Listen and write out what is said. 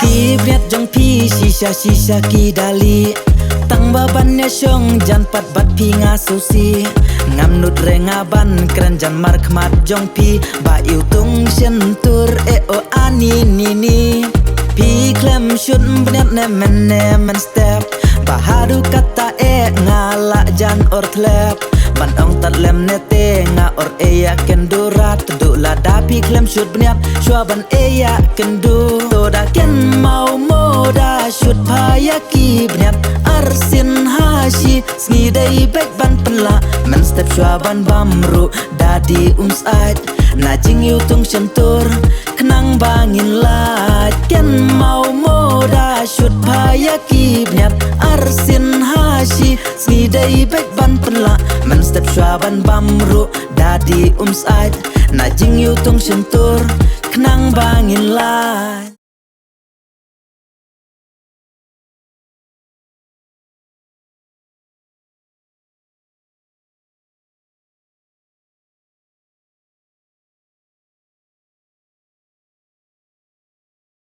Ki bret jong pi shisha ki dali tang babannya syong jan pat bat pi ngasusi ngam nut rengaban keren jan markmat jong pi ba iu tung sentur o ani nini pi klem shun bnet nemen step bahadu kata ngala jan or tlep ban ong tat lem nete nga or ya kendurat du la dapi klem shut bnet shwaban ya kendu to da ken mau moda shut paya ki bnet arsin hashi sngi dai bek ban pela men step shwaban bamru dadi sait na jing yu tung sentur kenang bangin la ken mau moda shut paya ki bnet arsin hashi sngi dai bek ban pela men step shwaban bamru dadi sait na jing yu tung sentur kenang bangin la